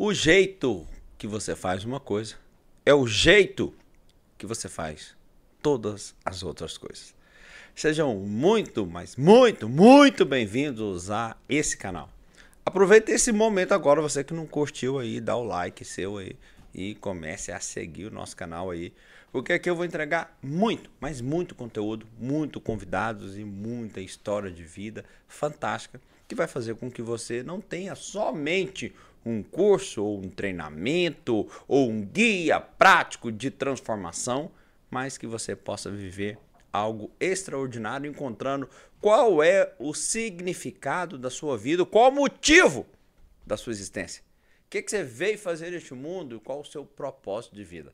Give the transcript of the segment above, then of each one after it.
O jeito que você faz uma coisa é o jeito que você faz todas as outras coisas. Sejam muito, mas muito bem-vindos a esse canal. Aproveite esse momento agora, você que não curtiu aí, dá o like seu aí e comece a seguir o nosso canal aí, porque aqui eu vou entregar muito, mas muito conteúdo, muito convidados e muita história de vida fantástica que vai fazer com que você não tenha somente um curso ou um treinamento ou um guia prático de transformação, mas que você possa viver algo extraordinário, encontrando qual é o significado da sua vida, qual o motivo da sua existência. O que você veio fazer neste mundo e qual o seu propósito de vida.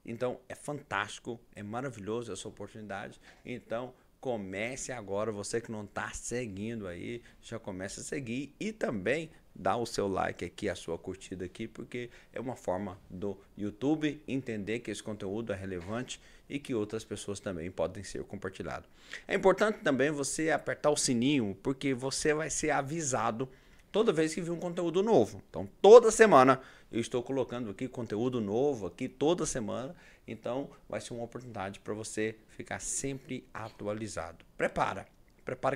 Então, é fantástico, é maravilhoso essa oportunidade. Então, comece agora, você que não está seguindo aí, já comece a seguir e também dá o seu like aqui, a sua curtida aqui, porque é uma forma do YouTube entender que esse conteúdo é relevante e que outras pessoas também podem ser compartilhados. É importante também você apertar o sininho, porque você vai ser avisado toda vez que vir um conteúdo novo. Então, toda semana eu estou colocando aqui conteúdo novo, aqui toda semana. Então, vai ser uma oportunidade para você ficar sempre atualizado. Prepara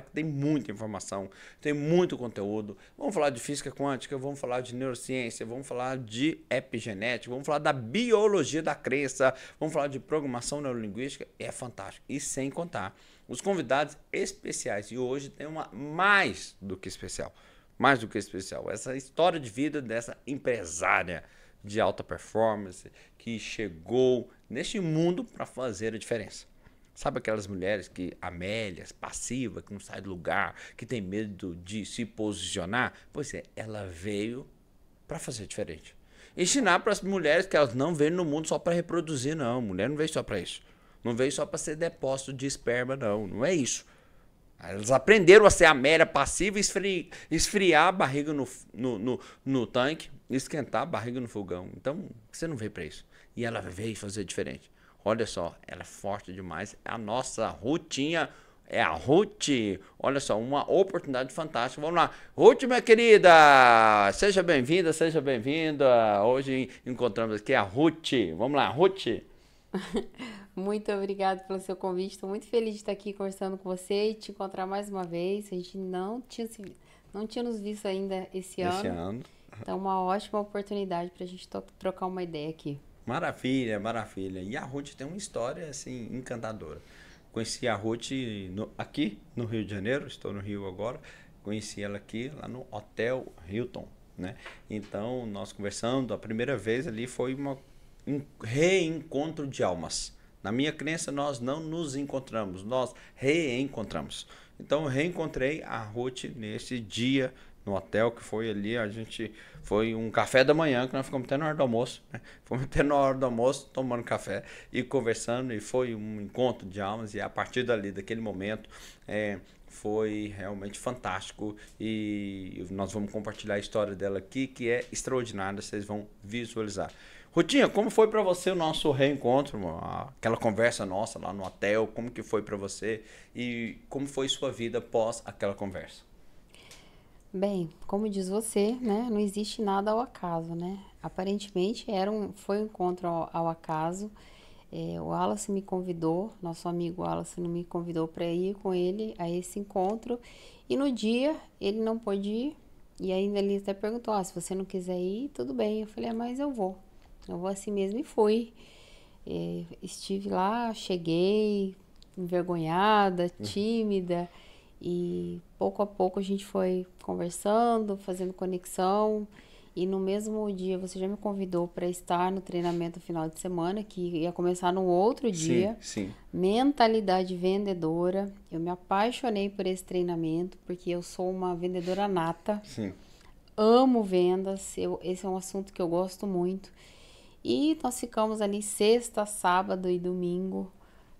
que tem muita informação, tem muito conteúdo. Vamos falar de física quântica, vamos falar de neurociência, vamos falar de epigenética, vamos falar da biologia da crença, vamos falar de programação neurolinguística. É fantástico. E sem contar os convidados especiais. E hoje tem uma mais do que especial. Mais do que especial. Essa história de vida dessa empresária de alta performance que chegou neste mundo para fazer a diferença. Sabe aquelas mulheres que amélias, passiva, que não sai do lugar, que tem medo de se posicionar? Pois é, ela veio para fazer diferente. Ensinar para as mulheres que elas não veio no mundo só para reproduzir, não. Mulher não veio só para isso. Não veio só para ser depósito de esperma, não. Não é isso. Elas aprenderam a ser amélia, passiva, esfriar a barriga no tanque, esquentar a barriga no fogão. Então, você não veio para isso. E ela veio fazer diferente. Olha só, ela é forte demais. É a nossa Rutinha, é a Ruth. Olha só, uma oportunidade fantástica. Vamos lá. Ruth, minha querida, seja bem-vinda, seja bem-vinda. Hoje encontramos aqui a Ruth. Vamos lá, Ruth. Muito obrigada pelo seu convite. Estou muito feliz de estar aqui conversando com você e te encontrar mais uma vez. A gente não tinha nos visto ainda esse Esse ano. ano. Então, uma ótima oportunidade para a gente trocar uma ideia aqui. Maravilha, maravilha. E a Ruth tem uma história assim encantadora. Conheci a Ruth aqui no Rio de Janeiro, estou no Rio agora. Conheci ela aqui lá no Hotel Hilton, né? Então nós conversando, a primeira vez ali foi um reencontro de almas. Na minha crença nós não nos encontramos, nós reencontramos. Então eu reencontrei a Ruth nesse dia no hotel que foi ali, a gente foi um café da manhã que nós ficamos até na hora do almoço, né? Fomos até na hora do almoço tomando café e conversando e foi um encontro de almas e a partir dali, daquele momento, foi realmente fantástico e nós vamos compartilhar a história dela aqui que é extraordinária, vocês vão visualizar. Rutinha, como foi para você o nosso reencontro, aquela conversa nossa lá no hotel, como que foi para você e como foi sua vida após aquela conversa? Bem, como diz você, né? Não existe nada ao acaso, né? Aparentemente foi um encontro ao acaso. O Wallace me convidou, nosso amigo Wallace me convidou para ir com ele a esse encontro. E no dia ele não pôde ir. E aí ele até perguntou: se você não quiser ir, tudo bem. Eu falei: mas eu vou. Eu vou assim mesmo e fui. Estive lá, cheguei envergonhada, tímida. E pouco a pouco a gente foi conversando, fazendo conexão. E no mesmo dia você já me convidou para estar no treinamento final de semana, que ia começar no outro Sim, dia. sim. Mentalidade vendedora. Eu me apaixonei por esse treinamento, porque eu sou uma vendedora nata. Sim. Amo vendas. Esse é um assunto que eu gosto muito. E nós ficamos ali sexta, sábado e domingo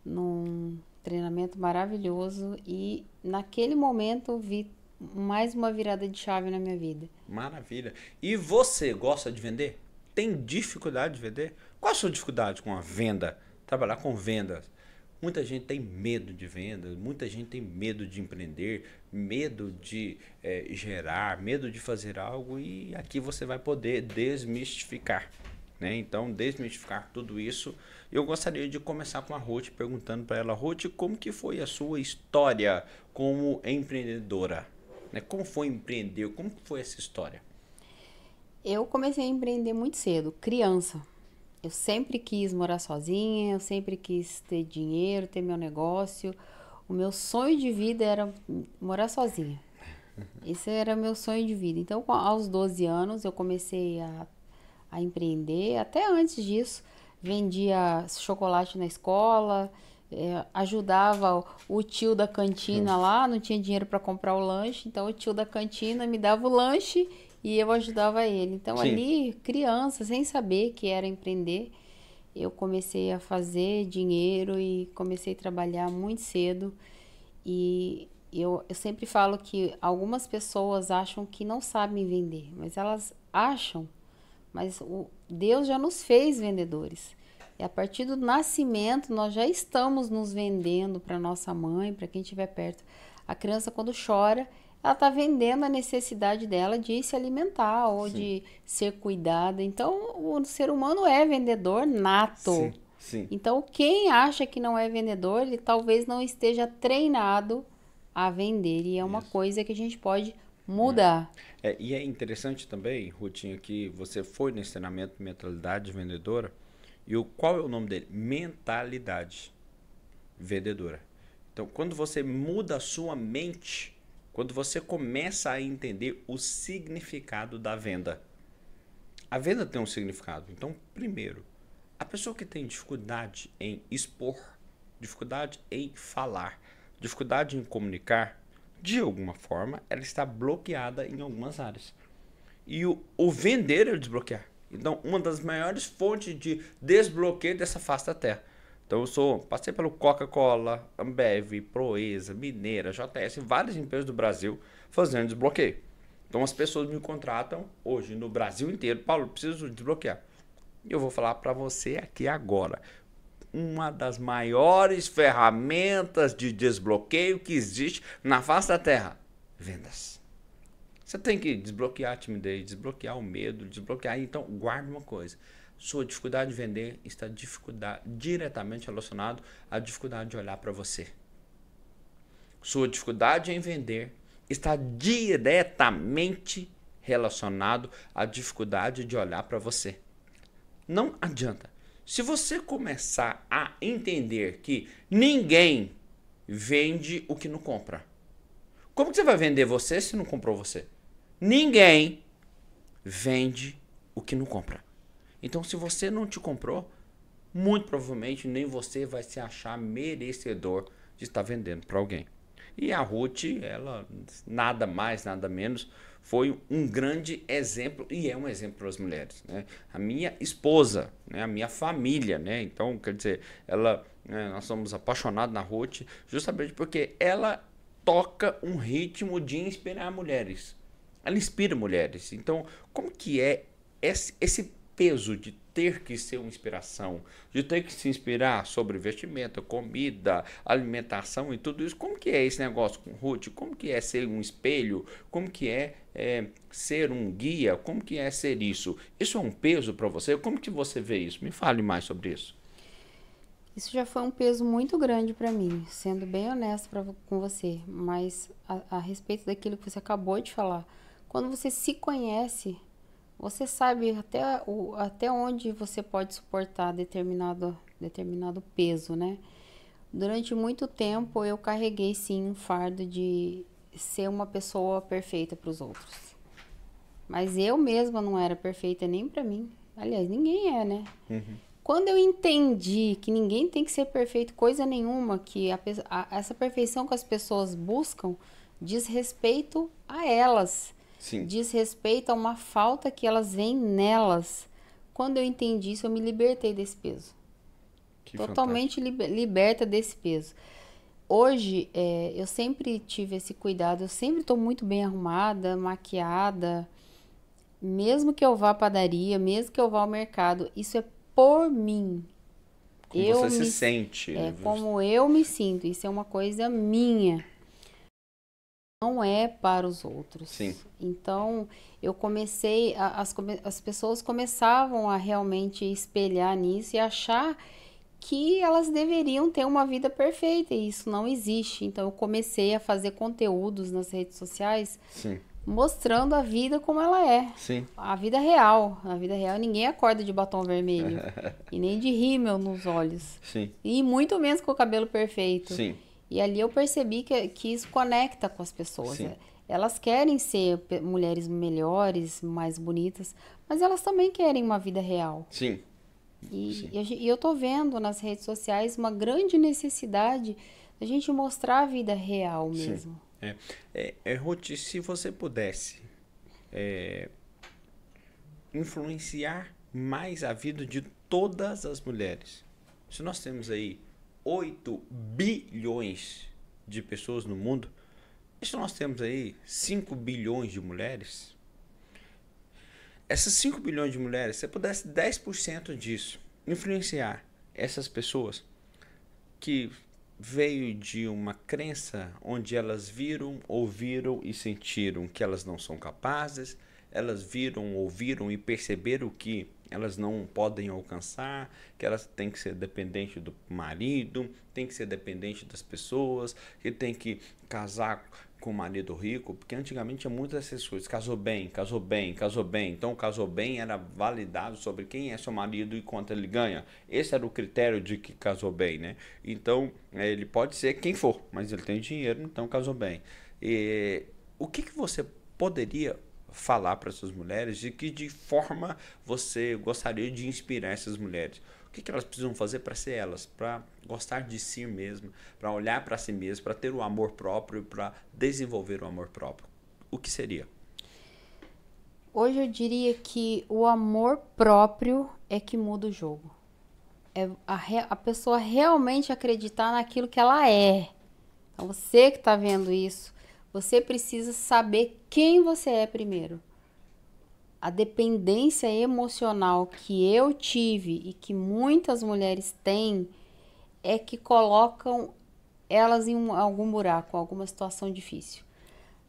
num treinamento maravilhoso e naquele momento vi mais uma virada de chave na minha vida. Maravilha. E você gosta de vender? Tem dificuldade de vender? Qual a sua dificuldade com a venda? Trabalhar com vendas? Muita gente tem medo de venda, muita gente tem medo de empreender, medo de gerar, medo de fazer algo, e aqui você vai poder desmistificar, né? Então, desmistificar tudo isso. Eu gostaria de começar com a Ruth, perguntando para ela, Ruth, como que foi a sua história como empreendedora? Né? Como foi empreender? Como foi essa história? Eu comecei a empreender muito cedo, criança. Eu sempre quis morar sozinha, eu sempre quis ter dinheiro, ter meu negócio. O meu sonho de vida era morar sozinha. Esse era meu sonho de vida. Então, aos 12 anos, eu comecei a empreender. Até antes disso, vendia chocolate na escola, ajudava o tio da cantina lá, não tinha dinheiro para comprar o lanche, então o tio da cantina me dava o lanche e eu ajudava ele. Então, Sim. ali, criança, sem saber que era empreender, eu comecei a fazer dinheiro e comecei a trabalhar muito cedo. E eu sempre falo que algumas pessoas acham que não sabem vender, mas elas acham, mas Deus já nos fez vendedores. E a partir do nascimento, nós já estamos nos vendendo para nossa mãe, para quem estiver perto. A criança, quando chora, ela está vendendo a necessidade dela de se alimentar ou Sim. de ser cuidada. Então, o ser humano é vendedor nato. Sim, sim. Então, quem acha que não é vendedor, ele talvez não esteja treinado a vender. E é uma Isso. coisa que a gente pode mudar. E é interessante também, Rutinha, que você foi nesse treinamento de mentalidade vendedora. E qual é o nome dele? Mentalidade vendedora. Então, quando você muda a sua mente, quando você começa a entender o significado da venda. A venda tem um significado. Então, primeiro, a pessoa que tem dificuldade em expor, dificuldade em falar, dificuldade em comunicar, de alguma forma, ela está bloqueada em algumas áreas. E o vender é o desbloquear. Então, uma das maiores fontes de desbloqueio dessa face da terra. Então, passei pelo Coca-Cola, Ambev, Proesa, Mineira, JS, várias empresas do Brasil fazendo desbloqueio. Então, as pessoas me contratam hoje no Brasil inteiro. Paulo, preciso desbloquear. E eu vou falar para você aqui agora. Uma das maiores ferramentas de desbloqueio que existe na face da terra: vendas. Você tem que desbloquear a timidez, desbloquear o medo, desbloquear. Então, guarde uma coisa. Sua dificuldade de vender está diretamente relacionado à dificuldade de olhar para você. Sua dificuldade em vender está diretamente relacionado à dificuldade de olhar para você. Não adianta. Se você começar a entender que ninguém vende o que não compra, como que você vai vender você se não comprou você? Ninguém vende o que não compra. Então, se você não te comprou, muito provavelmente nem você vai se achar merecedor de estar vendendo para alguém. E a Ruth, ela nada mais, nada menos, foi um grande exemplo e é um exemplo para as mulheres, né? A minha esposa, né? A minha família, né? Então, quer dizer, nós somos apaixonados na Ruth justamente porque ela toca um ritmo de inspirar mulheres. Ela inspira mulheres. Então, como que é esse peso de ter que ser uma inspiração, de ter que se inspirar sobre vestimenta, comida, alimentação e tudo isso? Como que é esse negócio com Ruth? Como que é ser um espelho? Como que é ser um guia? Como que é ser isso? Isso é um peso para você? Como que você vê isso? Me fale mais sobre isso. Isso já foi um peso muito grande para mim, sendo bem honesto com você. Mas a respeito daquilo que você acabou de falar, quando você se conhece, você sabe até onde você pode suportar determinado peso, né? Durante muito tempo eu carreguei sim um fardo de ser uma pessoa perfeita para os outros. Mas eu mesma não era perfeita nem para mim. Aliás, ninguém é, né? Quando eu entendi que ninguém tem que ser perfeito, coisa nenhuma, que essa perfeição que as pessoas buscam diz respeito a elas. Sim. Diz respeito a uma falta que elas veem nelas. Quando eu entendi isso, eu me libertei desse peso. Que Totalmente liberta desse peso. Hoje, eu sempre tive esse cuidado, eu sempre estou muito bem arrumada, maquiada. Mesmo que eu vá à padaria, mesmo que eu vá ao mercado, isso é por mim. Como você se sente. Como eu me sinto. Isso é uma coisa minha. Não é para os outros. Sim. Então, eu comecei, as pessoas começavam a realmente espelhar nisso e achar que elas deveriam ter uma vida perfeita, e isso não existe. Então, eu comecei a fazer conteúdos nas redes sociais, Sim. mostrando a vida como ela é. Sim. A vida real. A vida real, ninguém acorda de batom vermelho e nem de rímel nos olhos. Sim. E muito menos com o cabelo perfeito. Sim. E ali eu percebi que isso conecta com as pessoas. Sim. Elas querem ser mulheres melhores, mais bonitas, mas elas também querem uma vida real. Sim. E eu tô vendo nas redes sociais uma grande necessidade da gente mostrar a vida real mesmo. Ruth, se você pudesse influenciar mais a vida de todas as mulheres, se nós temos aí 8 bilhões de pessoas no mundo, e se nós temos aí 5 bilhões de mulheres, essas 5 bilhões de mulheres, se você pudesse 10% disso, influenciar essas pessoas que veio de uma crença onde elas viram, ouviram e sentiram que elas não são capazes, elas viram, ouviram e perceberam que elas não podem alcançar, que elas têm que ser dependentes do marido, têm que ser dependentes das pessoas, que tem que casar com o marido rico, porque antigamente tinha muitas dessas coisas, casou bem, casou bem, casou bem, então casou bem era validado sobre quem é seu marido e quanto ele ganha, esse era o critério de que casou bem, né? Então, ele pode ser quem for, mas ele tem dinheiro, então casou bem. E o que você poderia falar para essas mulheres e que de forma você gostaria de inspirar essas mulheres? O que elas precisam fazer para ser elas, para gostar de si mesmo, para olhar para si mesmo, para ter o amor próprio, para desenvolver o amor próprio? O que seria? Hoje eu diria que o amor próprio é que muda o jogo. É a pessoa realmente acreditar naquilo que ela é. Então você que está vendo isso, você precisa saber quem você é primeiro. A dependência emocional que eu tive e que muitas mulheres têm é que colocam elas em algum buraco, alguma situação difícil.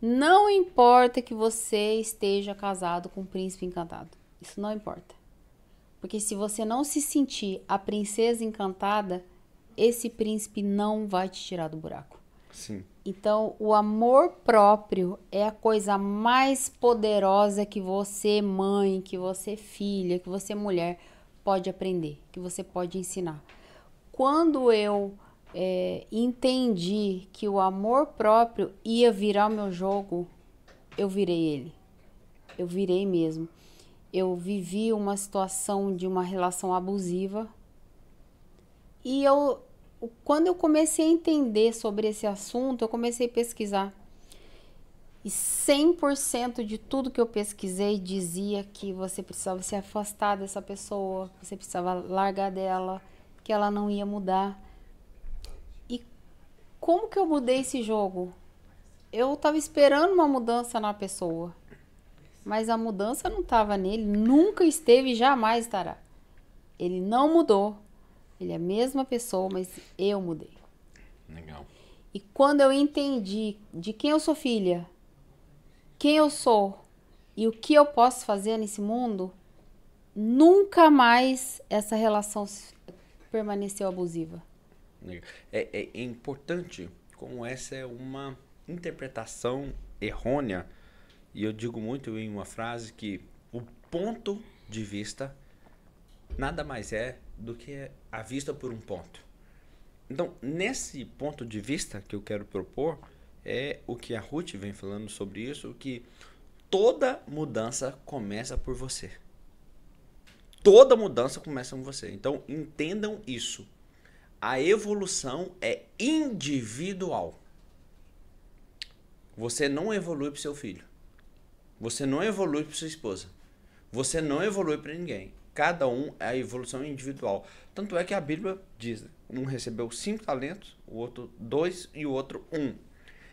Não importa que você esteja casado com um príncipe encantado. Isso não importa. Porque se você não se sentir a princesa encantada, esse príncipe não vai te tirar do buraco. Sim. Então, o amor próprio é a coisa mais poderosa que você, mãe, que você, filha, que você, mulher, pode aprender, que você pode ensinar. Quando eu entendi que o amor próprio ia virar o meu jogo, eu virei ele. Eu virei mesmo. Eu vivi uma situação de uma relação abusiva e quando eu comecei a entender sobre esse assunto, eu comecei a pesquisar. E 100% de tudo que eu pesquisei dizia que você precisava se afastar dessa pessoa, você precisava largar dela, que ela não ia mudar. E como que eu mudei esse jogo? Eu estava esperando uma mudança na pessoa, mas a mudança não estava nele, nunca esteve e jamais estará. Ele não mudou. Ele é a mesma pessoa, mas eu mudei. Legal. E quando eu entendi de quem eu sou filha, quem eu sou e o que eu posso fazer nesse mundo, nunca mais essa relação permaneceu abusiva. É importante como essa é uma interpretação errônea, e eu digo muito em uma frase que o ponto de vista nada mais é do que a vista por um ponto. Então, nesse ponto de vista que eu quero propor, é o que a Ruth vem falando sobre isso, que toda mudança começa por você. Toda mudança começa com você. Então, entendam isso. A evolução é individual. Você não evolui para o seu filho. Você não evolui para sua esposa. Você não evolui para ninguém. Cada um, a evolução é individual. Tanto é que a Bíblia diz, um recebeu 5 talentos, o outro 2 e o outro 1.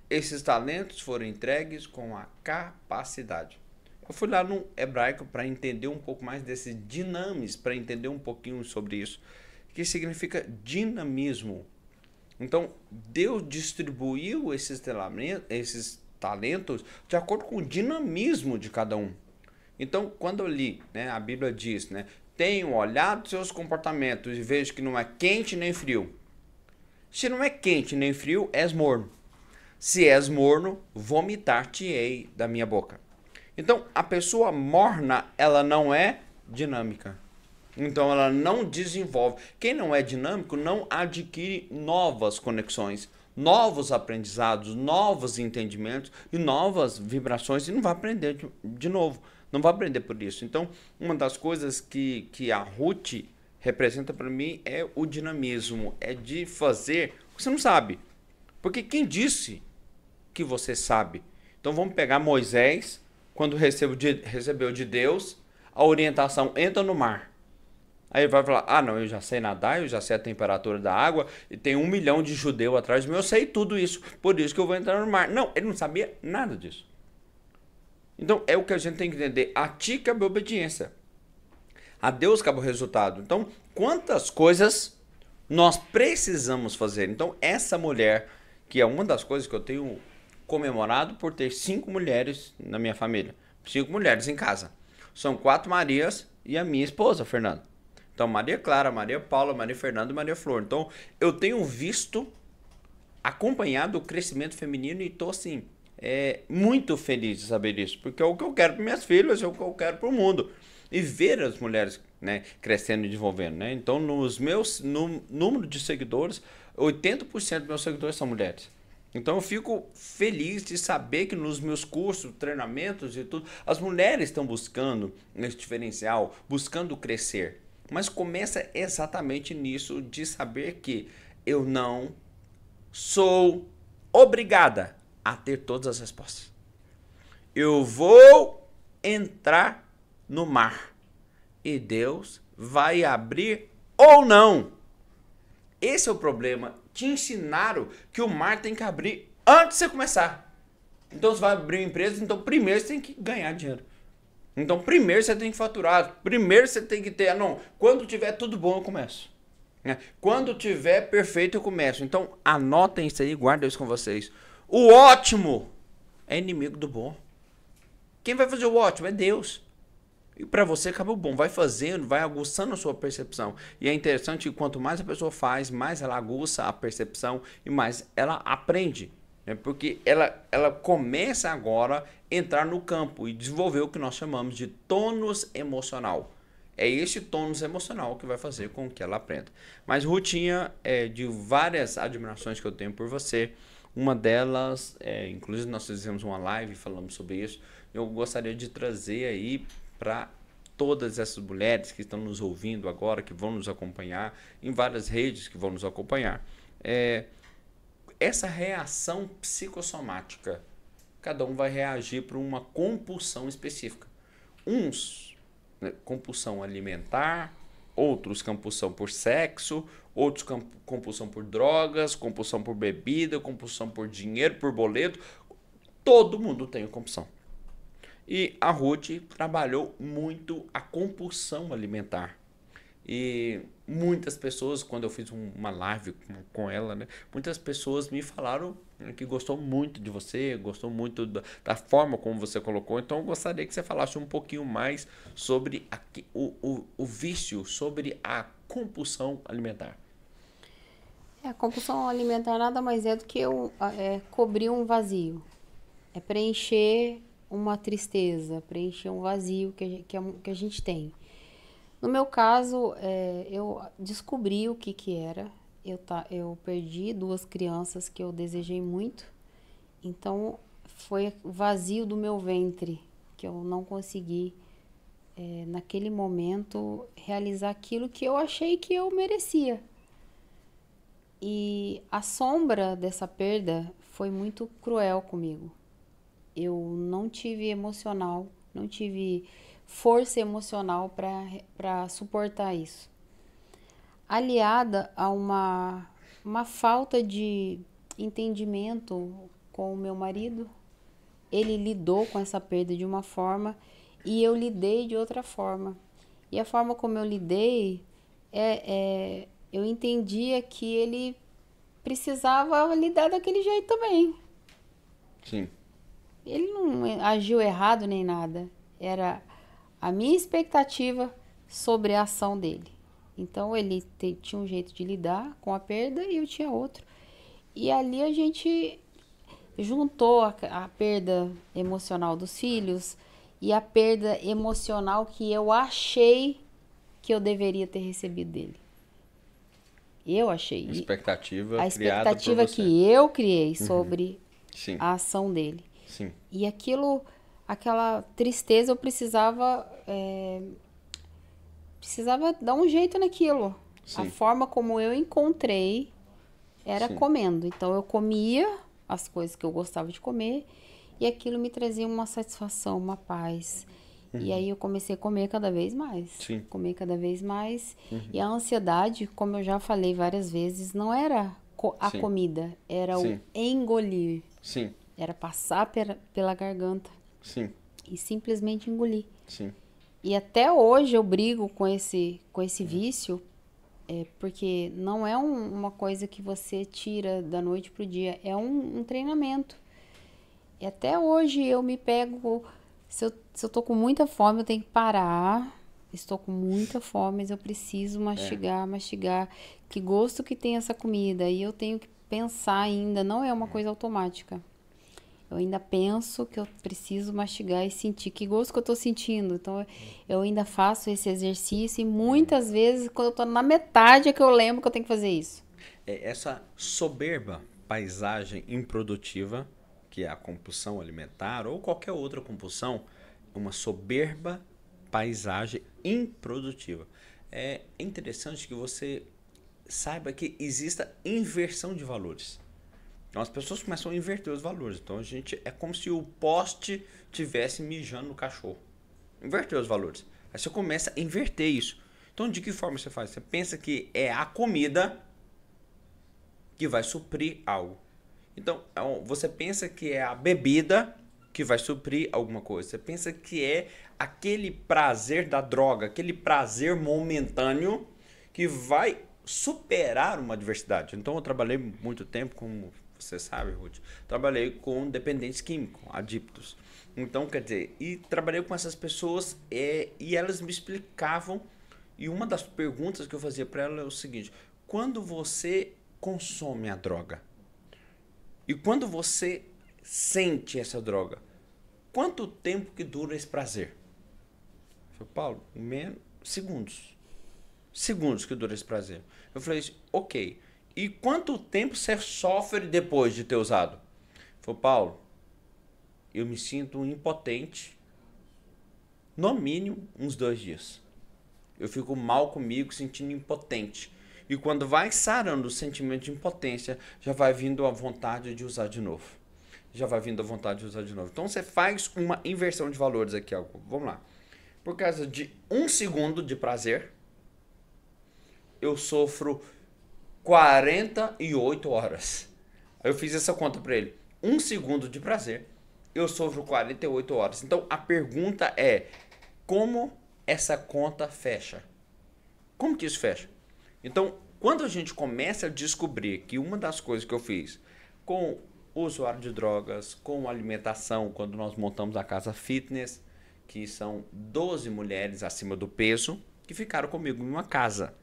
Esses talentos foram entregues com a capacidade. Eu fui lá no hebraico para entender um pouco mais desse dinamis, para entender um pouquinho sobre isso. que significa dinamismo. Então, Deus distribuiu esses talentos de acordo com o dinamismo de cada um. Então, quando eu li, né, a Bíblia diz, né, tenho olhado seus comportamentos e vejo que não é quente nem frio. Se não é quente nem frio, és morno. Se és morno, vomitar-te-ei da minha boca. Então, a pessoa morna, ela não é dinâmica. Então, ela não desenvolve. Quem não é dinâmico não adquire novas conexões, novos aprendizados, novos entendimentos e novas vibrações e não vai aprender de novo. Não vai aprender por isso. Então, uma das coisas que a Ruth representa para mim é o dinamismo, é de fazer o que você não sabe. Porque quem disse que você sabe? Então, vamos pegar Moisés, quando recebeu de Deus a orientação, entra no mar. Aí ele vai falar, ah não, eu já sei nadar, eu já sei a temperatura da água, e tem 1 milhão de judeus atrás de mim, eu sei tudo isso, por isso que eu vou entrar no mar. Não, ele não sabia nada disso. Então é o que a gente tem que entender, a ti cabe a obediência, a Deus cabe o resultado. Então quantas coisas nós precisamos fazer? Então essa mulher, que é uma das coisas que eu tenho comemorado por ter 5 mulheres na minha família, 5 mulheres em casa, são 4 Marias e a minha esposa, Fernanda. Então, Maria Clara, Maria Paula, Maria Fernanda e Maria Flor. Então, eu tenho visto, acompanhado o crescimento feminino e estou, assim, muito feliz de saber isso. Porque é o que eu quero para minhas filhas, é o que eu quero para o mundo. E ver as mulheres, né, crescendo e desenvolvendo, né? Então, no número de seguidores, 80% dos meus seguidores são mulheres. Então, eu fico feliz de saber que nos meus cursos, treinamentos e tudo, as mulheres estão buscando esse diferencial, buscando crescer. Mas começa exatamente nisso de saber que eu não sou obrigada a ter todas as respostas. Eu vou entrar no mar e Deus vai abrir ou não. Esse é o problema. Te ensinaram que o mar tem que abrir antes de você começar. Então você vai abrir uma empresa, então primeiro você tem que ganhar dinheiro. Então, primeiro você tem que faturar. Primeiro você tem que ter... Não, quando tiver tudo bom, eu começo. Quando tiver perfeito, eu começo. Então, anotem isso aí, guardem isso com vocês. O ótimo é inimigo do bom. Quem vai fazer o ótimo é Deus. E para você acaba o bom. Vai fazendo, vai aguçando a sua percepção. E é interessante que quanto mais a pessoa faz, mais ela aguça a percepção e mais ela aprende. Porque ela começa agora a entrar no campo e desenvolver o que nós chamamos de tônus emocional. É esse tônus emocional que vai fazer com que ela aprenda. Mas, Rutinha, de várias admirações que eu tenho por você, uma delas, inclusive nós fizemos uma live e falamos sobre isso, eu gostaria de trazer aí para todas essas mulheres que estão nos ouvindo agora, que vão nos acompanhar, em várias redes que vão nos acompanhar, essa reação psicossomática. Cada um vai reagir por uma compulsão específica. Uns, né, compulsão alimentar, outros compulsão por sexo, outros compulsão por drogas, compulsão por bebida, compulsão por dinheiro, por boleto. Todo mundo tem compulsão. E a Ruth trabalhou muito a compulsão alimentar. E muitas pessoas, quando eu fiz uma live com ela, né, muitas pessoas me falaram que gostou muito de você, gostou muito da forma como você colocou. Então eu gostaria que você falasse um pouquinho mais sobre o vício, sobre a compulsão alimentar. A compulsão alimentar nada mais é do que cobrir um vazio. É preencher uma tristeza, preencher um vazio que a gente tem. No meu caso, eu descobri o que era. Eu perdi 2 crianças que eu desejei muito. Então, foi o vazio do meu ventre, que eu não consegui, naquele momento, realizar aquilo que eu achei que eu merecia. E a sombra dessa perda foi muito cruel comigo. Eu não tive emocional, não tive força emocional para suportar isso. Aliada a uma falta de entendimento com o meu marido, ele lidou com essa perda de uma forma e eu lidei de outra forma. E a forma como eu lidei, eu entendia que ele precisava lidar daquele jeito também. Sim. Ele não agiu errado nem nada. Era a minha expectativa sobre a ação dele. Então ele tinha um jeito de lidar com a perda e eu tinha outro. E ali a gente juntou a perda emocional dos filhos e a perda emocional que eu achei que eu deveria ter recebido dele. Eu achei. Expectativa A criada por expectativa você. que eu criei sobre Sim. a ação dele. Sim. E aquela tristeza, eu precisava dar um jeito naquilo. Sim. A forma como eu encontrei era Sim. comendo. Então eu comia as coisas que eu gostava de comer e aquilo me trazia uma satisfação, uma paz. E aí eu comecei a comer cada vez mais. Sim. Comer cada vez mais. E a ansiedade, como eu já falei várias vezes, não era a Sim. comida, era Sim. o engolir. Sim. Era passar pela garganta Sim. e simplesmente engolir. Sim. E até hoje eu brigo com esse vício, porque não é uma coisa que você tira da noite pro dia, é um treinamento. E até hoje eu me pego, se eu tô com muita fome, eu tenho que parar. Estou com muita fome, mas eu preciso mastigar. Que gosto que tem essa comida? E eu tenho que pensar ainda, não é uma coisa automática. Eu ainda penso que eu preciso mastigar e sentir que gosto que eu tô sentindo. Então, eu ainda faço esse exercício e muitas vezes, quando eu tô na metade, é que eu lembro que eu tenho que fazer isso. Essa soberba paisagem improdutiva, que é a compulsão alimentar ou qualquer outra compulsão, uma soberba paisagem improdutiva. É interessante que você saiba que exista inversão de valores. Então as pessoas começam a inverter os valores. Então é como se o poste tivesse mijando no cachorro. Inverter os valores. Aí você começa a inverter isso. Então de que forma você faz? Você pensa que é a comida que vai suprir algo. Então você pensa que é a bebida que vai suprir alguma coisa. Você pensa que é aquele prazer da droga, aquele prazer momentâneo que vai superar uma adversidade. Então eu trabalhei muito tempo com... Você sabe, Ruth, trabalhei com dependentes químicos, adictos. Então, quer dizer, e trabalhei com essas pessoas e elas me explicavam, e uma das perguntas que eu fazia para elas é o seguinte: quando você consome a droga e quando você sente essa droga, quanto tempo que dura esse prazer? Eu falei, Paulo, menos segundos. Segundos que dura esse prazer. Eu falei, ok. E quanto tempo você sofre depois de ter usado? Falei, Paulo, eu me sinto impotente, no mínimo uns 2 dias. Eu fico mal comigo, sentindo impotente. E quando vai sarando o sentimento de impotência, já vai vindo a vontade de usar de novo. Então você faz uma inversão de valores aqui. Ó. Vamos lá. Por causa de 1 segundo de prazer, eu sofro 48 horas. Aí eu fiz essa conta para ele. 1 segundo de prazer, eu sofro 48 horas. Então a pergunta é: como essa conta fecha? Como que isso fecha? Então, quando a gente começa a descobrir que uma das coisas que eu fiz com o usuário de drogas, com alimentação, quando nós montamos a casa fitness, que são 12 mulheres acima do peso, que ficaram comigo em uma casa.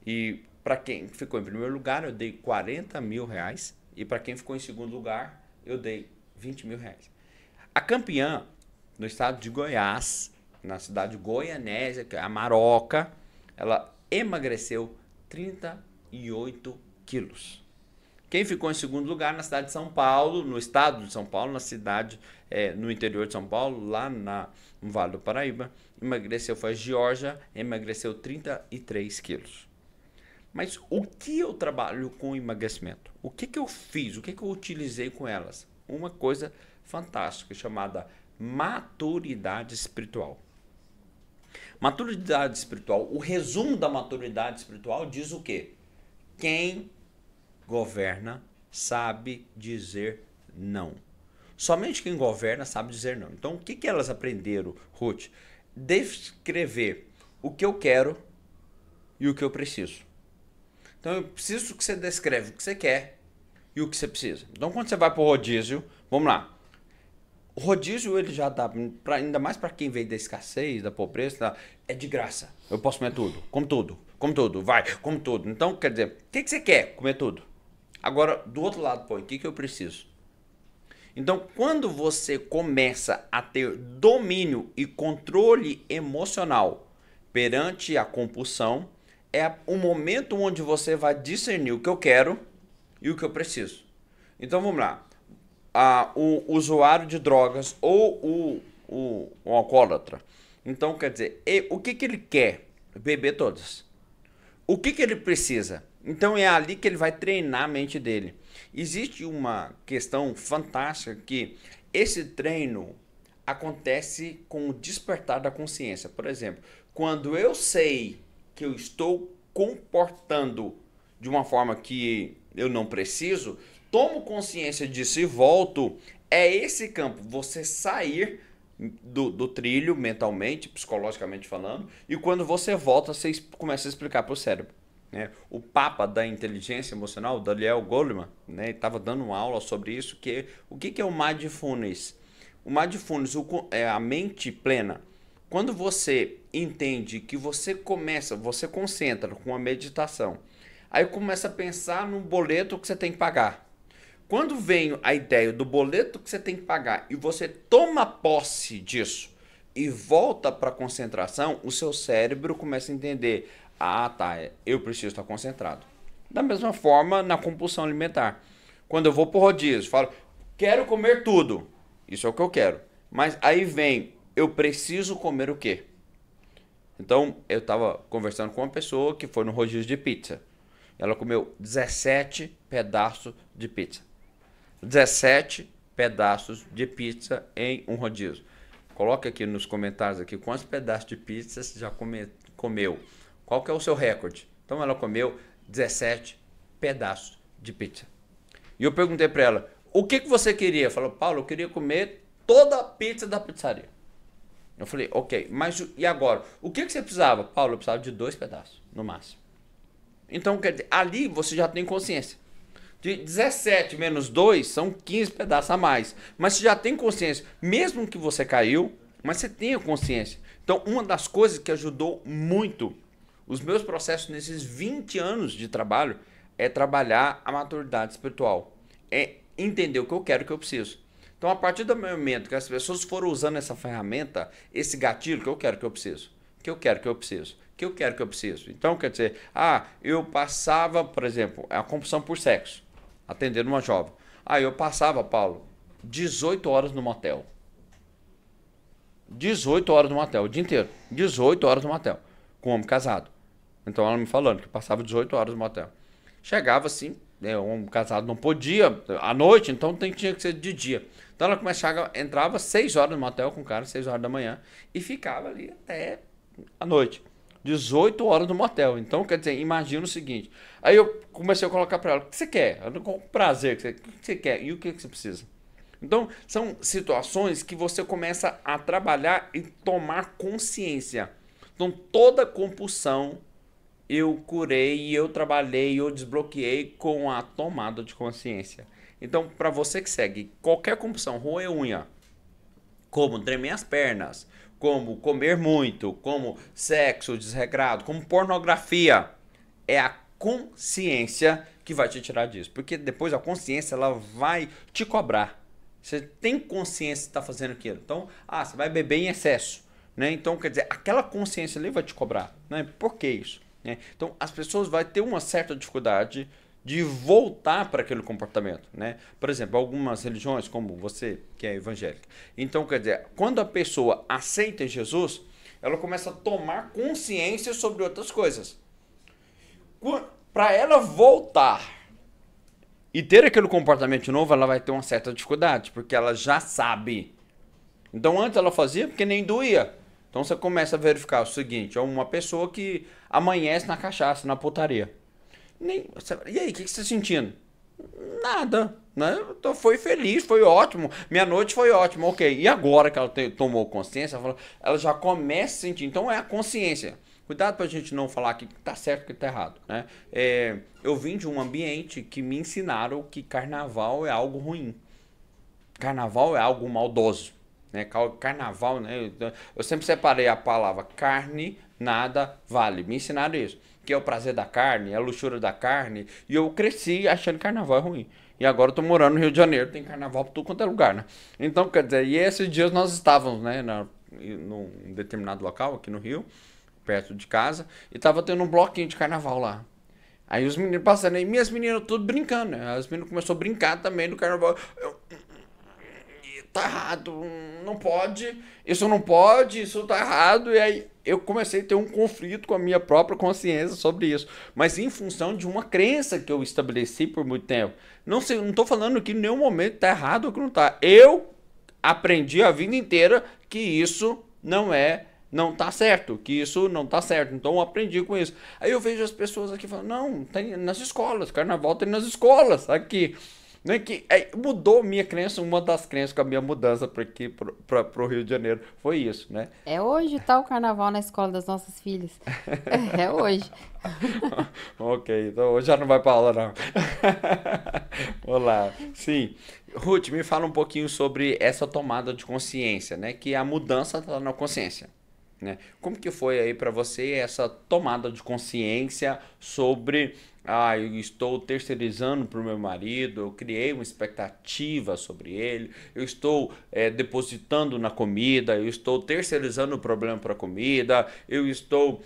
E para quem ficou em primeiro lugar, eu dei 40 mil reais. E para quem ficou em segundo lugar, eu dei 20 mil reais. A campeã, no estado de Goiás, na cidade de Goianésia, que é a Maroca, ela emagreceu 38 quilos. Quem ficou em segundo lugar na cidade de São Paulo, no estado de São Paulo, na cidade, no interior de São Paulo, lá no Vale do Paraíba, foi a Georgia, emagreceu 33 quilos. Mas o que eu trabalho com emagrecimento? O que eu fiz? O que eu utilizei com elas? Uma coisa fantástica chamada maturidade espiritual. Maturidade espiritual, o resumo da maturidade espiritual diz o quê? Quem governa sabe dizer não. Somente quem governa sabe dizer não. Então, o que elas aprenderam, Ruth? Descrever o que eu quero e o que eu preciso. Então eu preciso que você descreve o que você quer e o que você precisa. Então quando você vai para o rodízio, vamos lá. O rodízio ele já dá, ainda mais para quem veio da escassez, da pobreza, é de graça. Eu posso comer tudo, como tudo, vai, como tudo. Então quer dizer, o que você quer? Comer tudo. Agora, do outro lado, põe, o que eu preciso? Então, quando você começa a ter domínio e controle emocional perante a compulsão, é o momento onde você vai discernir o que eu quero e o que eu preciso. Então, vamos lá. O usuário de drogas ou o alcoólatra. Então, quer dizer, o que ele quer? Beber todas. O que ele precisa? Então é ali que ele vai treinar a mente dele. Existe uma questão fantástica que esse treino acontece com o despertar da consciência. Por exemplo, quando eu sei que eu estou comportando de uma forma que eu não preciso, tomo consciência disso e volto, é esse campo, você sair do trilho mentalmente, psicologicamente falando, e quando você volta, você começa a explicar para o cérebro. Né? O papa da inteligência emocional, Daniel Goleman, né, estava dando uma aula sobre isso, o que é o mindfulness? O mindfulness é a mente plena. Quando você entende que você concentra com a meditação, aí começa a pensar no boleto que você tem que pagar. Quando vem a ideia do boleto que você tem que pagar e você toma posse disso e volta para a concentração, o seu cérebro começa a entender: ah, tá, eu preciso estar concentrado. Da mesma forma, na compulsão alimentar. Quando eu vou pro rodízio, falo, quero comer tudo. Isso é o que eu quero. Mas aí vem, eu preciso comer o quê? Então, eu estava conversando com uma pessoa que foi no rodízio de pizza. Ela comeu 17 pedaços de pizza. 17 pedaços de pizza em um rodízio. Coloque aqui nos comentários aqui quantos pedaços de pizza você já comeu. Qual que é o seu recorde? Então ela comeu 17 pedaços de pizza. E eu perguntei para ela, o que você queria? Ela falou, Paulo, eu queria comer toda a pizza da pizzaria. Eu falei, ok, mas e agora? O que você precisava? Paulo, eu precisava de 2 pedaços, no máximo. Então, quer dizer, ali você já tem consciência. De 17 menos 2 são 15 pedaços a mais. Mas você já tem consciência, mesmo que você caiu, mas você tenha consciência. Então, uma das coisas que ajudou muito os meus processos nesses 20 anos de trabalho é trabalhar a maturidade espiritual. É entender o que eu quero e o que eu preciso. Então, a partir do momento que as pessoas foram usando essa ferramenta, esse gatilho que eu quero que eu preciso, que eu quero que eu preciso, que eu quero que eu preciso. Então, quer dizer, eu passava, por exemplo, a compulsão por sexo, atendendo uma jovem. Eu passava, Paulo, 18 horas no motel. 18 horas no motel, o dia inteiro. 18 horas no motel, com um homem casado. Então ela me falando que passava 18 horas no motel. Chegava assim, um homem casado não podia, à noite, então tinha que ser de dia. Então ela entrava 6 horas no motel com o cara, 6 horas da manhã, e ficava ali até a noite. 18 horas no motel. Então, quer dizer, imagina o seguinte. Aí eu comecei a colocar para ela, o que você quer? Com prazer, o que você quer? E o que você precisa? Então, são situações que você começa a trabalhar e tomar consciência. Então, toda compulsão eu curei, eu trabalhei, eu desbloqueei com a tomada de consciência. Então, para você que segue qualquer compulsão, roer unha, como tremer as pernas, como comer muito, como sexo desregrado, como pornografia, é a consciência que vai te tirar disso. Porque depois a consciência ela vai te cobrar. Você tem consciência de estar fazendo aquilo. Então, você vai beber em excesso. Né? Então, quer dizer, aquela consciência ali vai te cobrar. Né? Por que isso? Né? Então, as pessoas vão ter uma certa dificuldade de voltar para aquele comportamento. Né? Por exemplo, algumas religiões, como você, que é evangélica. Então, quer dizer, quando a pessoa aceita Jesus, ela começa a tomar consciência sobre outras coisas. Para ela voltar e ter aquele comportamento novo, ela vai ter uma certa dificuldade, porque ela já sabe. Então, antes ela fazia porque nem doía. Então, você começa a verificar o seguinte, é uma pessoa que amanhece na cachaça, na putaria. E aí, o que você está sentindo? Nada, né? Então foi feliz, foi ótimo. Minha noite foi ótima, ok. E agora que ela tomou consciência, ela já começa a sentir. Então é a consciência. Cuidado pra gente não falar que tá certo e que tá errado, né? Eu vim de um ambiente que me ensinaram que carnaval é algo ruim. Carnaval é algo maldoso, né? Carnaval, né? Eu sempre separei a palavra carne, nada vale. Me ensinaram isso. Que é o prazer da carne, é a luxúria da carne. E eu cresci achando que carnaval é ruim. E agora eu tô morando no Rio de Janeiro, tem carnaval por tudo quanto é lugar, né? Então, quer dizer, e esses dias nós estávamos, né, num determinado local aqui no Rio, perto de casa, e tava tendo um bloquinho de carnaval lá. Aí os meninos passando aí, minhas meninas tudo brincando, né? As meninas começaram a brincar também no carnaval. Tá errado, não pode, isso tá errado. E aí eu comecei a ter um conflito com a minha própria consciência sobre isso, mas em função de uma crença que eu estabeleci por muito tempo. Não sei, não tô falando que em nenhum momento tá errado ou que não tá. Eu aprendi a vida inteira que isso não tá certo, que isso não tá certo. Então eu aprendi com isso. Aí eu vejo as pessoas aqui falando, não, tem nas escolas, carnaval tem nas escolas, aqui. Né, mudou minha crença, uma das crenças com a minha mudança para aqui, pro Rio de Janeiro, foi isso, né? É hoje tá o carnaval na escola das nossas filhas. É hoje. Ok, então hoje já não vai para aula, não. Olá. Sim. Ruth, me fala um pouquinho sobre essa tomada de consciência, né? Que a mudança está na consciência, né? Como que foi aí para você essa tomada de consciência sobre eu estou terceirizando para o meu marido, eu criei uma expectativa sobre ele, eu estou depositando na comida, eu estou terceirizando o problema para a comida, eu estou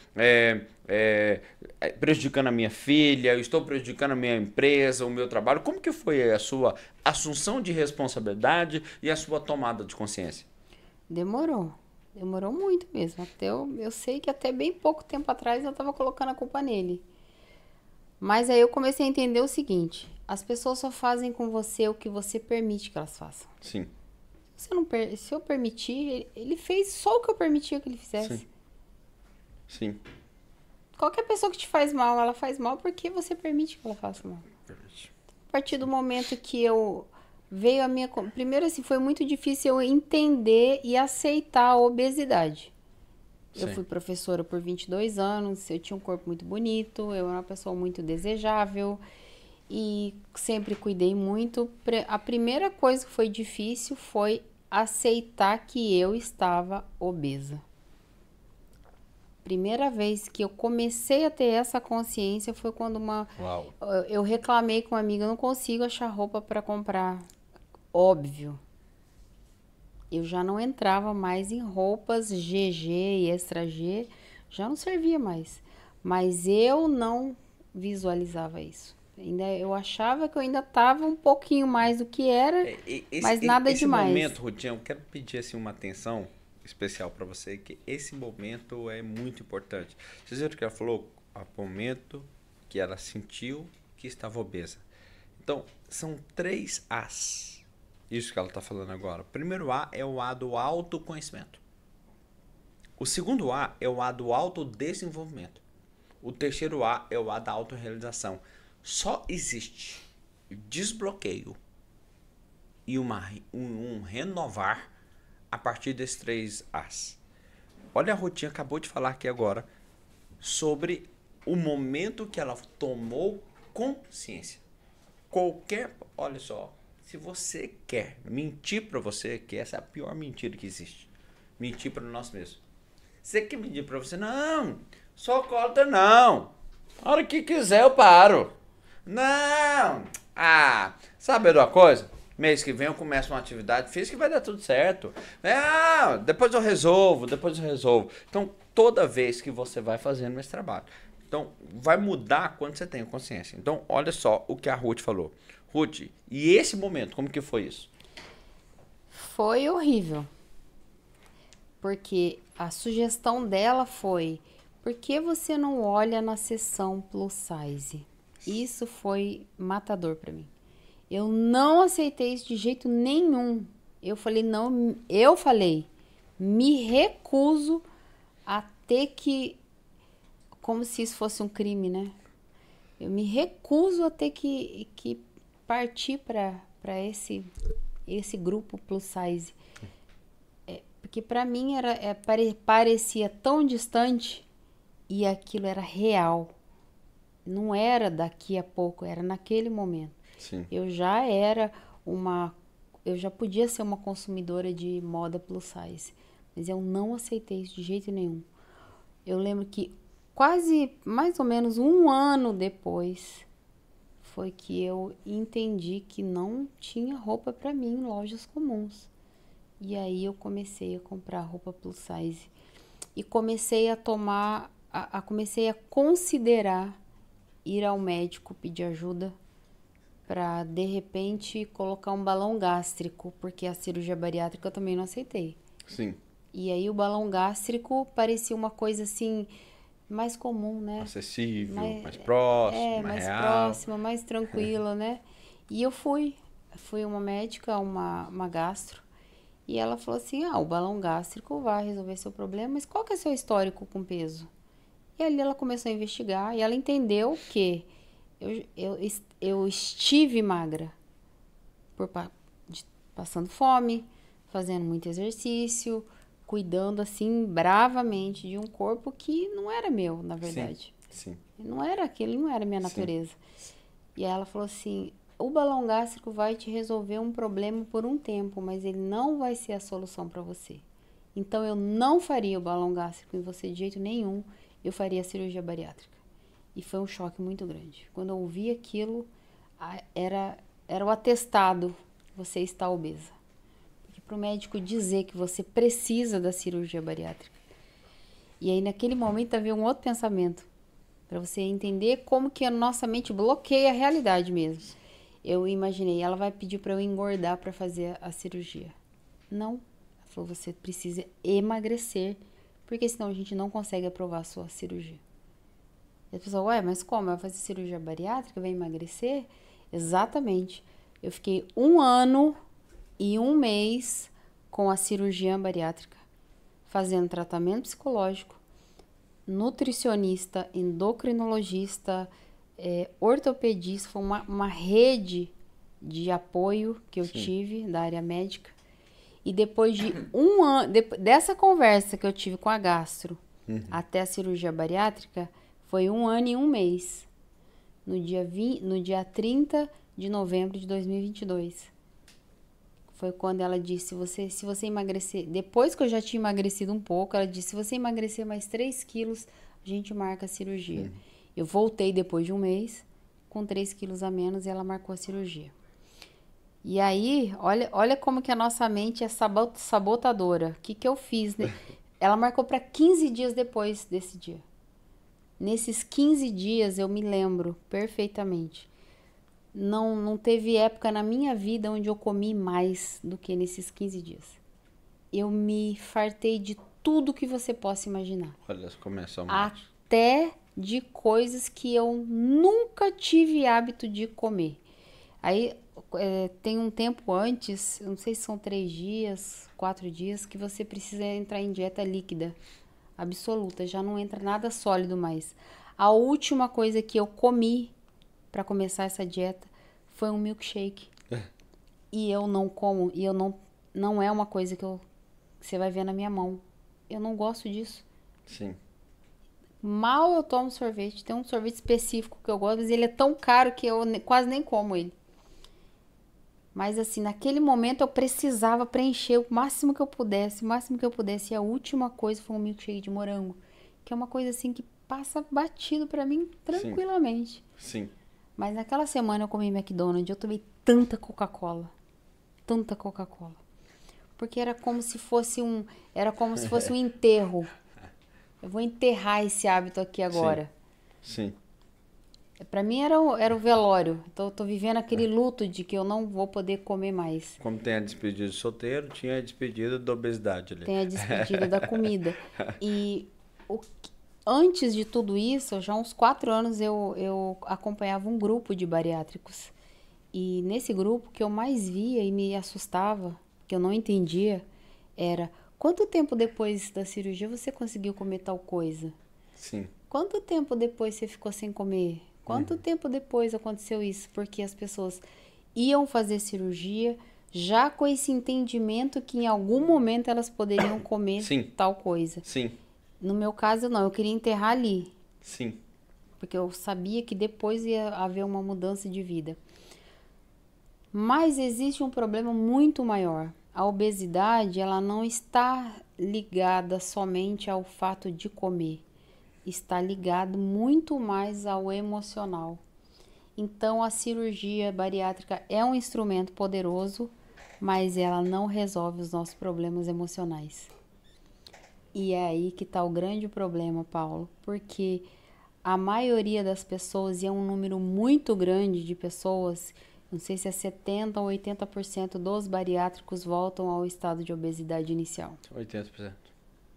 prejudicando a minha filha, eu estou prejudicando a minha empresa, o meu trabalho. Como que foi a sua assunção de responsabilidade e a sua tomada de consciência? Demorou. Demorou muito mesmo. Eu sei que até bem pouco tempo atrás eu estava colocando a culpa nele. Mas aí eu comecei a entender o seguinte: as pessoas só fazem com você o que você permite que elas façam. Sim. Se eu permitir, ele fez só o que eu permitia que ele fizesse. Sim. Sim. Qualquer pessoa que te faz mal, ela faz mal porque você permite que ela faça mal. A partir do momento que veio a minha... Primeiro, assim, foi muito difícil eu entender e aceitar a obesidade. Eu fui professora por 22 anos, eu tinha um corpo muito bonito, eu era uma pessoa muito desejável e sempre cuidei muito. A primeira coisa que foi difícil foi aceitar que eu estava obesa. Primeira vez que eu comecei a ter essa consciência foi quando eu reclamei com uma amiga, eu não consigo achar roupa para comprar. Óbvio. Eu já não entrava mais em roupas GG e extra G, já não servia mais. Mas eu não visualizava isso. Eu achava que eu ainda estava um pouquinho mais do que era, mas nada demais. Esse momento, Rudinha, eu quero pedir assim, uma atenção especial para você, que esse momento é muito importante. Vocês viram que ela falou? O momento que ela sentiu que estava obesa. Então, são 3 As. Isso que ela está falando agora. O primeiro A é o A do autoconhecimento. O segundo A é o A do autodesenvolvimento. O terceiro A é o A da autorrealização. Só existe desbloqueio e um renovar a partir desses 3 As. Olha, a Rutinha acabou de falar aqui agora sobre o momento que ela tomou consciência. Olha só, se você quer mentir para você, que essa é a pior mentira que existe, mentir para nós mesmos. Você quer mentir para você? Não, sou alcoólatra não. A hora que quiser eu paro. Não. Sabe de uma coisa? Mês que vem eu começo uma atividade física e vai dar tudo certo. Depois eu resolvo. Então, toda vez que você vai fazendo esse trabalho. Então, vai mudar quando você tem consciência. Então, olha só o que a Ruth falou. Ruth, e esse momento, como que foi isso? Foi horrível. Porque a sugestão dela foi: por que você não olha na seção plus size? Isso foi matador pra mim. Eu não aceitei isso de jeito nenhum. Eu falei, me recuso a ter que... Como se isso fosse um crime, né? Eu me recuso a ter que partir para esse grupo plus size. Porque para mim parecia tão distante e aquilo era real. Não era daqui a pouco, era naquele momento. Sim. Eu já podia ser uma consumidora de moda plus size, mas eu não aceitei isso de jeito nenhum. Eu lembro que quase, mais ou menos um ano depois, foi que eu entendi que não tinha roupa para mim em lojas comuns. E aí eu comecei a comprar roupa plus size. E comecei a comecei a considerar ir ao médico pedir ajuda para, de repente, colocar um balão gástrico, porque a cirurgia bariátrica eu também não aceitei. Sim. E aí o balão gástrico parecia uma coisa assim, mais comum, né? Acessível, mais próximo, mais real. Próxima, mais tranquila, né? E eu fui uma médica, uma gastro, e ela falou assim, o balão gástrico vai resolver seu problema, mas qual que é seu histórico com peso? E ali ela começou a investigar, e ela entendeu que eu estive magra, passando fome, fazendo muito exercício, cuidando assim bravamente de um corpo que não era meu, na verdade. Sim. Não era aquele, não era minha natureza. E aí ela falou assim, o balão gástrico vai te resolver um problema por um tempo, mas ele não vai ser a solução para você. Então eu não faria o balão gástrico em você de jeito nenhum, eu faria a cirurgia bariátrica. E foi um choque muito grande. Quando eu ouvi aquilo, era o atestado, você está obesa. Para o médico dizer que você precisa da cirurgia bariátrica. E aí, naquele momento, havia um outro pensamento, para você entender como que a nossa mente bloqueia a realidade mesmo. Eu imaginei, ela vai pedir para eu engordar para fazer a cirurgia. Não. Ela falou, você precisa emagrecer, porque senão a gente não consegue aprovar a sua cirurgia. E a pessoa, mas como? Vai fazer cirurgia bariátrica? Vai emagrecer? Exatamente. Eu fiquei 1 ano e 1 mês com a cirurgia bariátrica, fazendo tratamento psicológico, nutricionista, endocrinologista, ortopedista, foi uma rede de apoio que eu tive da área médica. E depois de 1 ano, dessa conversa que eu tive com a gastro até a cirurgia bariátrica, foi 1 ano e 1 mês, no dia 30 de novembro de 2022. Foi quando ela disse, se você emagrecer, depois que eu já tinha emagrecido um pouco, ela disse, se você emagrecer mais 3 quilos, a gente marca a cirurgia. Eu voltei depois de 1 mês, com 3 quilos a menos, e ela marcou a cirurgia. E aí, olha como que a nossa mente é sabotadora. O que eu fiz? Né? Ela marcou para 15 dias depois desse dia. Nesses 15 dias, eu me lembro perfeitamente. Não teve época na minha vida onde eu comi mais do que nesses 15 dias. Eu me fartei de tudo que você possa imaginar. Olha, começou até de coisas que eu nunca tive hábito de comer. Aí tem um tempo antes, não sei se são 3 dias, 4 dias, que você precisa entrar em dieta líquida absoluta, já não entra nada sólido mais. A última coisa que eu comi para começar essa dieta foi um milkshake. E eu não como, e eu não é uma coisa que você vai ver na minha mão. Eu não gosto disso. Sim. Mal eu tomo sorvete, tem um sorvete específico que eu gosto, mas ele é tão caro que eu quase nem como ele. Mas assim, naquele momento eu precisava preencher o máximo que eu pudesse, e a última coisa foi um milkshake de morango, que é uma coisa assim que passa batido pra mim tranquilamente. Sim. Mas naquela semana eu comi McDonald's, eu tomei tanta Coca-Cola. Porque era como se fosse um enterro. Eu vou enterrar esse hábito aqui agora. Sim. Pra mim era o velório. Então eu tô vivendo aquele luto de que eu não vou poder comer mais. Como tem a despedida de solteiro, tinha a despedida da obesidade ali. Tem a despedida da comida. E antes de tudo isso, já há uns 4 anos eu acompanhava um grupo de bariátricos. E nesse grupo, o que eu mais via e me assustava, que eu não entendia, era quanto tempo depois da cirurgia você conseguiu comer tal coisa? Sim. Quanto tempo depois você ficou sem comer? Quanto tempo depois aconteceu isso? Porque as pessoas iam fazer cirurgia já com esse entendimento que em algum momento elas poderiam comer Sim. tal coisa. Sim. No meu caso, não. Eu queria enterrar ali, Sim. porque eu sabia que depois ia haver uma mudança de vida. Mas existe um problema muito maior. A obesidade, ela não está ligada somente ao fato de comer. Está ligado muito mais ao emocional. Então, a cirurgia bariátrica é um instrumento poderoso, mas ela não resolve os nossos problemas emocionais. E é aí que está o grande problema, Paulo, porque a maioria das pessoas, e é um número muito grande de pessoas, não sei se é 70% ou 80% dos bariátricos voltam ao estado de obesidade inicial. 80%.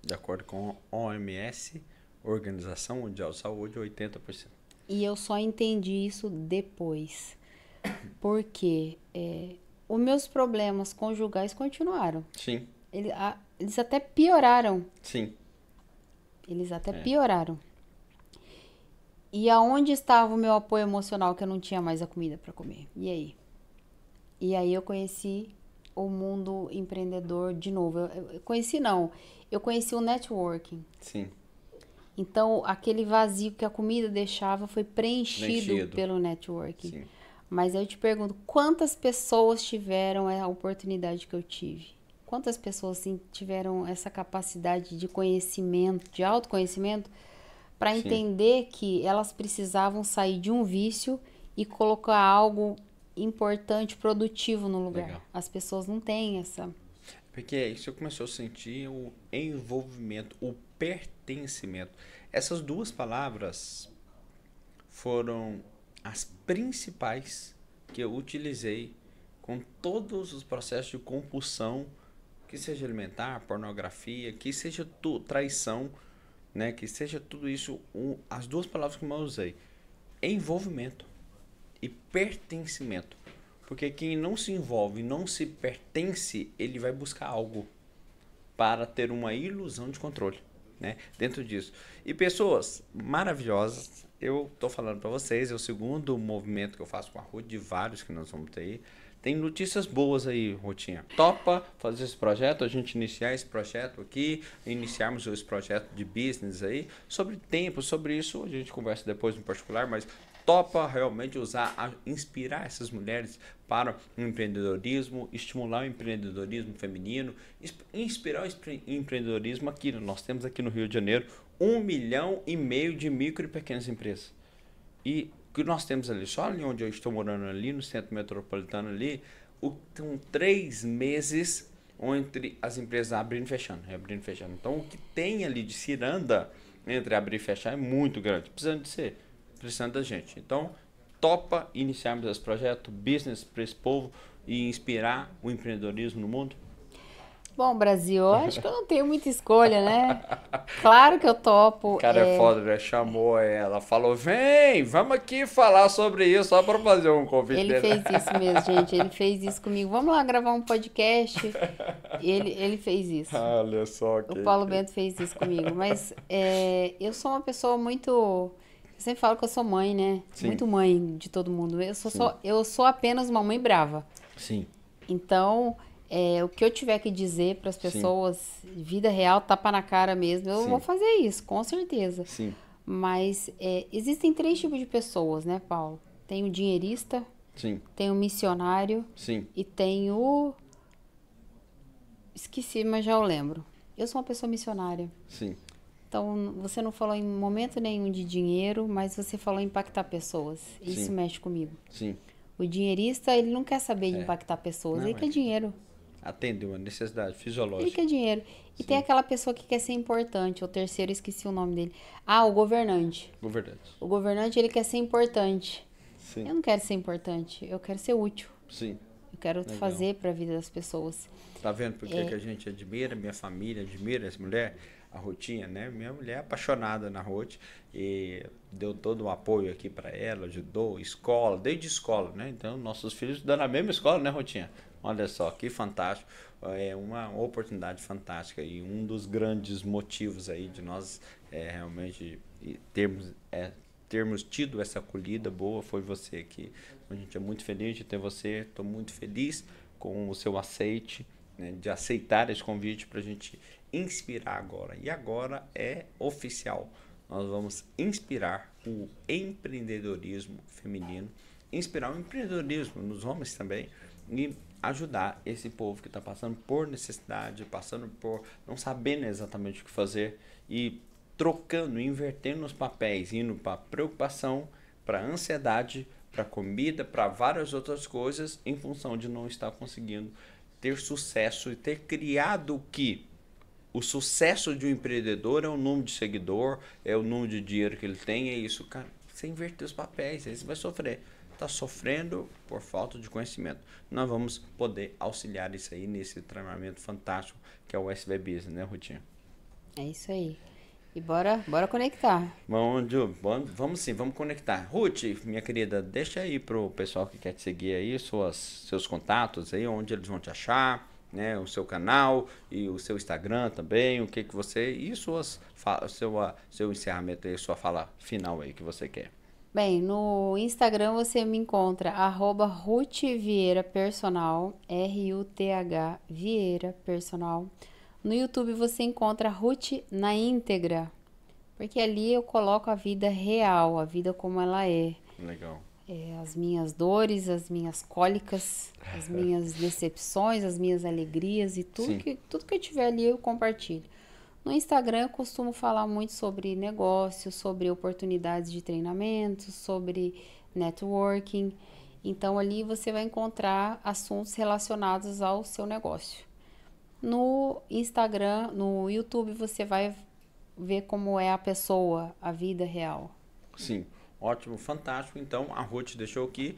De acordo com a OMS, Organização Mundial de Saúde, 80%. E eu só entendi isso depois. Porque os meus problemas conjugais continuaram. Sim. Eles até pioraram. Sim. Eles até pioraram. E aonde estava o meu apoio emocional que eu não tinha mais a comida para comer? E aí? E aí eu conheci o mundo empreendedor de novo. Eu conheci não, eu conheci o networking. Sim. Então aquele vazio que a comida deixava foi preenchido pelo networking. Sim. Mas eu te pergunto, quantas pessoas tiveram a oportunidade que eu tive? Quantas pessoas assim, tiveram essa capacidade de conhecimento, de autoconhecimento, para entender que elas precisavam sair de um vício e colocar algo importante, produtivo no lugar. Legal. As pessoas não têm essa... Porque aí você começou a sentir o envolvimento, o pertencimento. Essas duas palavras foram as principais que eu utilizei com todos os processos de compulsão, que seja alimentar, pornografia, que seja traição, né? Que seja tudo isso, as duas palavras que eu usei: envolvimento e pertencimento. Porque quem não se envolve, não se pertence, ele vai buscar algo para ter uma ilusão de controle, né? Dentro disso. E pessoas maravilhosas, eu tô falando para vocês, é o segundo movimento que eu faço com a Ruth, de vários que nós vamos ter aí. Tem notícias boas aí, Rutinha. Topa fazer esse projeto, a gente iniciar esse projeto aqui, iniciarmos esse projeto de business aí. Sobre tempo, sobre isso, a gente conversa depois no particular, mas topa realmente inspirar essas mulheres para o empreendedorismo, estimular o empreendedorismo feminino, inspirar o empreendedorismo aqui. Nós temos aqui no Rio de Janeiro 1,5 milhão de micro e pequenas empresas. E o que nós temos ali, só ali onde eu estou morando, ali no centro metropolitano ali, estão 3 meses entre as empresas abrindo e fechando, reabrindo e fechando. Então, o que tem ali de ciranda entre abrir e fechar é muito grande, precisando da gente. Então, topa iniciarmos esse projeto, business para esse povo e inspirar o empreendedorismo no mundo? Bom, Brasil, eu acho que eu não tenho muita escolha, né? Claro que eu topo. O cara é foda, né? Chamou ela, falou: vem, vamos aqui falar sobre isso, só para fazer um convite Ele dele. fez isso mesmo, gente. Ele fez isso comigo. Vamos lá gravar um podcast. Ele fez isso. Olha só que... O Paulo Bento fez isso comigo. Mas eu sou uma pessoa muito... Eu sempre falo que eu sou mãe, né? Sim. Muito mãe de todo mundo. Eu sou apenas uma mãe brava. Sim. Então, o que eu tiver que dizer para as pessoas, vida real, tapa na cara mesmo, eu vou fazer isso, com certeza. Sim. Mas existem 3 tipos de pessoas, né, Paulo? Tem o dinheirista, Sim. tem o missionário Sim. e tem o... Esqueci, mas já eu lembro. Eu sou uma pessoa missionária. Sim. Então, você não falou em momento nenhum de dinheiro, mas você falou em impactar pessoas. Isso mexe comigo. Sim. O dinheirista, ele não quer saber de impactar pessoas, Não, ele quer dinheiro. Atender uma necessidade fisiológica. Ele quer dinheiro. E tem aquela pessoa que quer ser importante. O terceiro, esqueci o nome dele. Ah, o governante. O governante, ele quer ser importante. Sim. Eu não quero ser importante, eu quero ser útil. Sim. Eu quero fazer para a vida das pessoas. Tá vendo por que a gente admira, minha família admira essa mulher? A Rutinha, né? Minha mulher é apaixonada na Ruth e deu todo o apoio aqui para ela, ajudou, escola, desde escola, né? Então, nossos filhos estudam na mesma escola, né, Rutinha? Olha só, que fantástico. É uma oportunidade fantástica e um dos grandes motivos aí de nós realmente termos termos tido essa acolhida boa. Foi você aqui. A gente é muito feliz de ter você. Estou muito feliz com o seu aceite, né, de aceitar esse convite para a gente inspirar agora. E agora é oficial. Nós vamos inspirar o empreendedorismo feminino, inspirar o empreendedorismo nos homens também e ajudar esse povo que está passando por necessidade, passando por não sabendo exatamente o que fazer e trocando, invertendo os papéis, indo para preocupação, para ansiedade, para comida, para várias outras coisas, em função de não estar conseguindo ter sucesso e ter criado o que o sucesso de um empreendedor é o número de seguidor, é o número de dinheiro que ele tem, é isso, cara. Você inverter os papéis, aí você vai sofrer. Está sofrendo por falta de conhecimento. Nós vamos poder auxiliar isso aí nesse treinamento fantástico que é o SV Business, né, Rutinha? É isso aí. E bora conectar. Vamos sim, vamos conectar. Ruth, minha querida, deixa aí pro pessoal que quer te seguir aí seus contatos aí, onde eles vão te achar, né, o seu canal e o seu Instagram também, o que você e seu encerramento aí, sua fala final aí que você quer. Bem, no Instagram você me encontra @Ruth Vieira Personal, RUTH Vieira Personal. No YouTube você encontra Ruth na íntegra, porque ali eu coloco a vida real, a vida como ela é. Legal. As minhas dores, as minhas cólicas, as minhas decepções, as minhas alegrias e tudo que eu tiver ali eu compartilho. No Instagram eu costumo falar muito sobre negócios, sobre oportunidades de treinamento, sobre networking. Então ali você vai encontrar assuntos relacionados ao seu negócio. No Instagram, no YouTube você vai ver como é a pessoa, a vida real. Sim, ótimo, fantástico. Então a Ruth deixou aqui,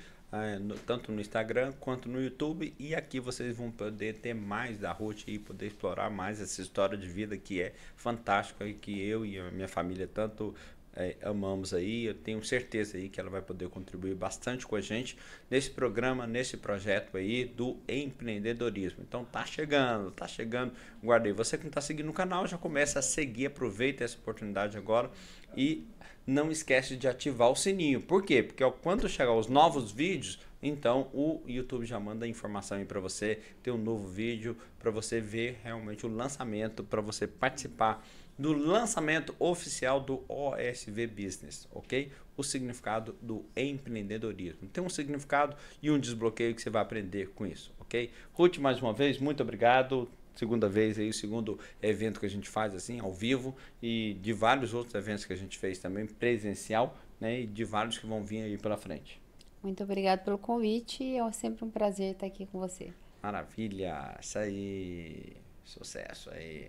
tanto no Instagram quanto no YouTube, e aqui vocês vão poder ter mais da Ruth e poder explorar mais essa história de vida que é fantástica e que eu e a minha família tanto amamos aí. Eu tenho certeza aí que ela vai poder contribuir bastante com a gente nesse programa, nesse projeto aí do empreendedorismo. Então tá chegando. Guardei. Você que não está seguindo o canal, já começa a seguir, aproveita essa oportunidade agora e não esquece de ativar o sininho. Por quê? Porque quando chegar os novos vídeos, então o YouTube já manda a informação aí para você, ter um novo vídeo, para você ver realmente o lançamento, para você participar do lançamento oficial do OSV Business, ok? O significado do empreendedorismo. Tem um significado e um desbloqueio que você vai aprender com isso, ok? Ruth, mais uma vez, muito obrigado. Segunda vez aí, o segundo evento que a gente faz assim, ao vivo, e de vários outros eventos que a gente fez também, presencial, né? E de vários que vão vir aí pela frente. Muito obrigada pelo convite, é sempre um prazer estar aqui com você. Maravilha, isso aí, sucesso aí.